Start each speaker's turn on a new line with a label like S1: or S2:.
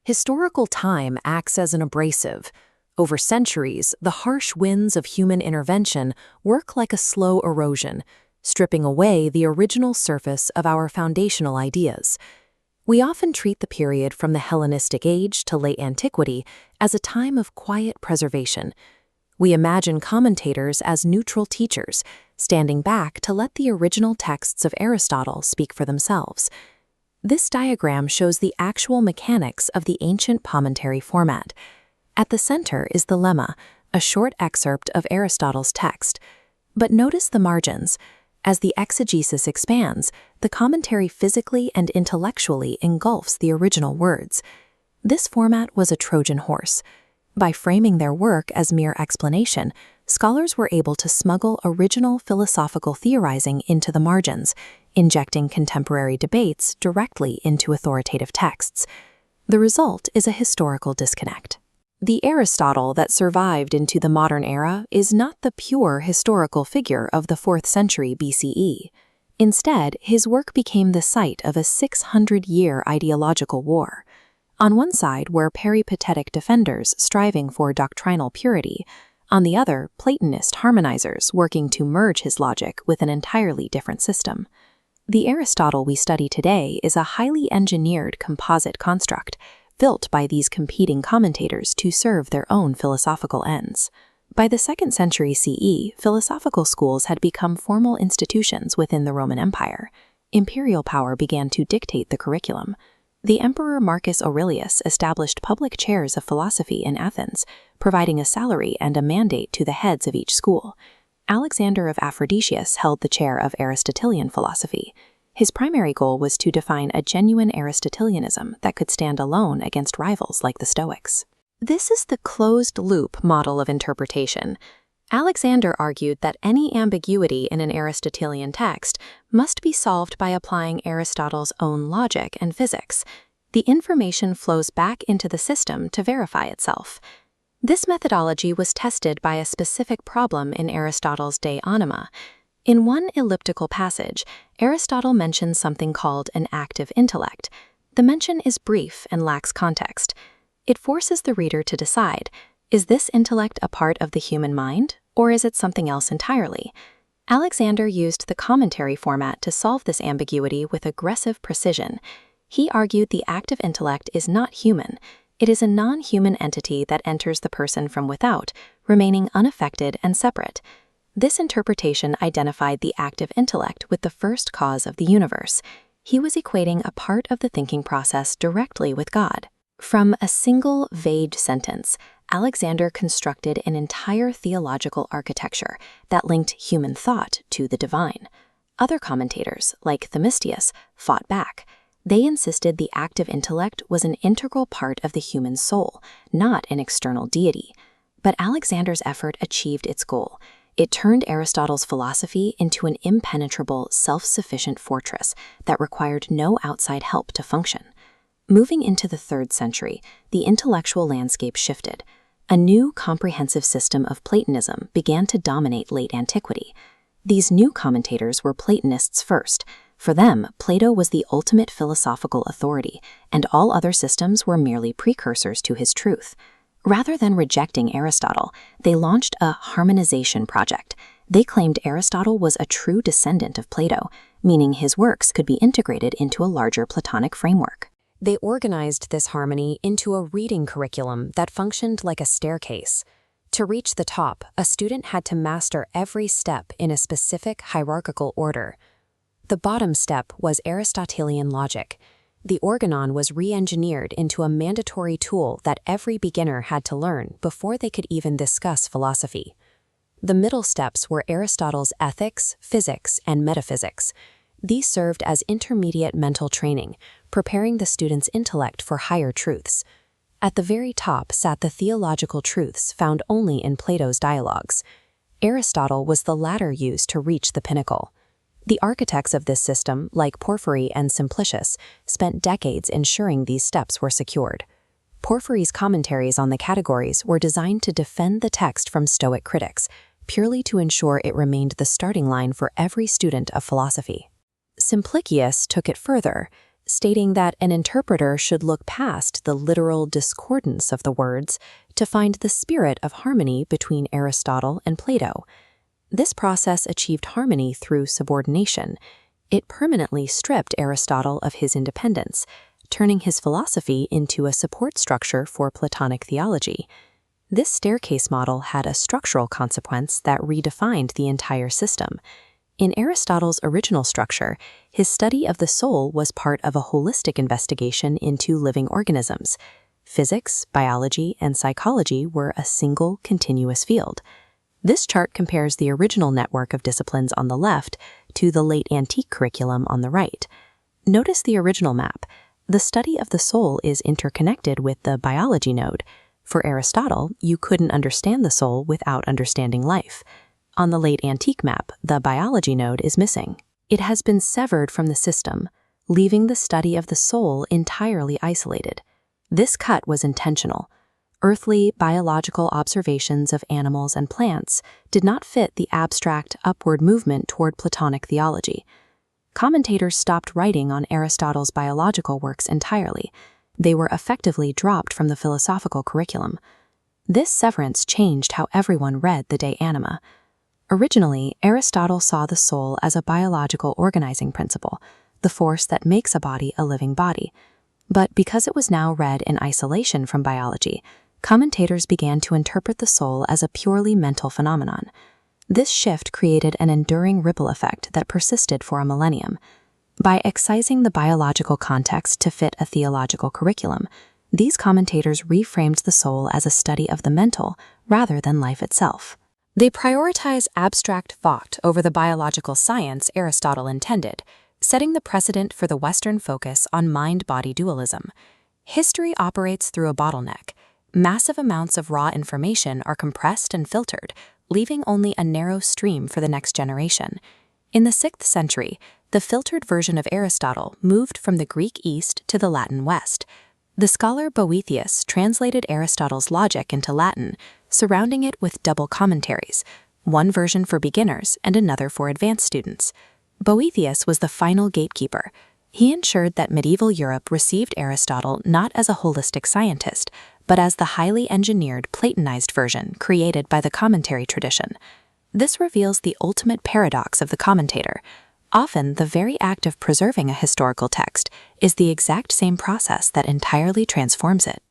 S1: Historical time acts as an abrasive. Over centuries, the harsh winds of human intervention work like a slow erosion, stripping away the original surface of our foundational ideas. We often treat the period from the Hellenistic age to late antiquity as a time of quiet preservation. We imagine commentators as neutral teachers, standing back to let the original texts of Aristotle speak for themselves. This diagram shows the actual mechanics of the ancient commentary format. At the center is the lemma, a short excerpt of Aristotle's text. But notice the margins. As the exegesis expands, the commentary physically and intellectually engulfs the original words. This format was a Trojan horse. By framing their work as mere explanation, scholars were able to smuggle original philosophical theorizing into the margins, injecting contemporary debates directly into authoritative texts. The result is a historical disconnect. The Aristotle that survived into the modern era is not the pure historical figure of the 4th century BCE. Instead, his work became the site of a 600-year ideological war. On one side were peripatetic defenders striving for doctrinal purity, on the other, Platonist harmonizers working to merge his logic with an entirely different system. The Aristotle we study today is a highly engineered composite construct, built by these competing commentators to serve their own philosophical ends. By the 2nd century CE, philosophical schools had become formal institutions within the Roman Empire. Imperial power began to dictate the curriculum. The Emperor Marcus Aurelius established public chairs of philosophy in Athens, providing a salary and a mandate to the heads of each school. Alexander of Aphrodisias held the chair of Aristotelian philosophy. His primary goal was to define a genuine Aristotelianism that could stand alone against rivals like the Stoics. This is the closed-loop model of interpretation. Alexander argued that any ambiguity in an Aristotelian text must be solved by applying Aristotle's own logic and physics. The information flows back into the system to verify itself. This methodology was tested by a specific problem in Aristotle's De Anima. In one elliptical passage, Aristotle mentions something called an active intellect. The mention is brief and lacks context. It forces the reader to decide, is this intellect a part of the human mind, or is it something else entirely? Alexander used the commentary format to solve this ambiguity with aggressive precision. He argued the active intellect is not human. It is a non-human entity that enters the person from without, remaining unaffected and separate. This interpretation identified the active intellect with the first cause of the universe. He was equating a part of the thinking process directly with God. From a single vague sentence, Alexander constructed an entire theological architecture that linked human thought to the divine. Other commentators, like Themistius, fought back. They insisted the active intellect was an integral part of the human soul, not an external deity. But Alexander's effort achieved its goal. It turned Aristotle's philosophy into an impenetrable, self-sufficient fortress that required no outside help to function. Moving into the 3rd century, the intellectual landscape shifted. A new comprehensive system of Platonism began to dominate late antiquity. These new commentators were Platonists first. For them, Plato was the ultimate philosophical authority, and all other systems were merely precursors to his truth. Rather than rejecting Aristotle, they launched a harmonization project. They claimed Aristotle was a true descendant of Plato, meaning his works could be integrated into a larger Platonic framework. They organized this harmony into a reading curriculum that functioned like a staircase. To reach the top, a student had to master every step in a specific hierarchical order. The bottom step was Aristotelian logic. The organon was re-engineered into a mandatory tool that every beginner had to learn before they could even discuss philosophy. The middle steps were Aristotle's ethics, physics, and metaphysics. These served as intermediate mental training, preparing the student's intellect for higher truths. At the very top sat the theological truths found only in Plato's dialogues. Aristotle was the ladder used to reach the pinnacle. The architects of this system, like Porphyry and Simplicius, spent decades ensuring these steps were secured. Porphyry's commentaries on the categories were designed to defend the text from Stoic critics, purely to ensure it remained the starting line for every student of philosophy. Simplicius took it further. stating that an interpreter should look past the literal discordance of the words to find the spirit of harmony between Aristotle and Plato. This process achieved harmony through subordination. It permanently stripped Aristotle of his independence, turning his philosophy into a support structure for Platonic theology. This staircase model had a structural consequence that redefined the entire system. In Aristotle's original structure, his study of the soul was part of a holistic investigation into living organisms. Physics, biology, and psychology were a single, continuous field. This chart compares the original network of disciplines on the left to the late antique curriculum on the right. Notice the original map. The study of the soul is interconnected with the biology node. For Aristotle, you couldn't understand the soul without understanding life. On the late antique map, the biology node is missing. It has been severed from the system, leaving the study of the soul entirely isolated. This cut was intentional. Earthly biological observations of animals and plants did not fit the abstract upward movement toward Platonic theology. Commentators stopped writing on Aristotle's biological works entirely. They were effectively dropped from the philosophical curriculum. This severance changed how everyone read the De Anima. Originally, Aristotle saw the soul as a biological organizing principle, the force that makes a body a living body. But because it was now read in isolation from biology, commentators began to interpret the soul as a purely mental phenomenon. This shift created an enduring ripple effect that persisted for a millennium. By excising the biological context to fit a theological curriculum, these commentators reframed the soul as a study of the mental rather than life itself. They prioritize abstract thought over the biological science Aristotle intended, setting the precedent for the Western focus on mind-body dualism. History operates through a bottleneck. Massive amounts of raw information are compressed and filtered, leaving only a narrow stream for the next generation. In the 6th century, the filtered version of Aristotle moved from the Greek East to the Latin West. The scholar Boethius translated Aristotle's logic into Latin, surrounding it with double commentaries, one version for beginners and another for advanced students. Boethius was the final gatekeeper. He ensured that medieval Europe received Aristotle not as a holistic scientist, but as the highly engineered Platonized version created by the commentary tradition. This reveals the ultimate paradox of the commentator. Often, the very act of preserving a historical text is the exact same process that entirely transforms it.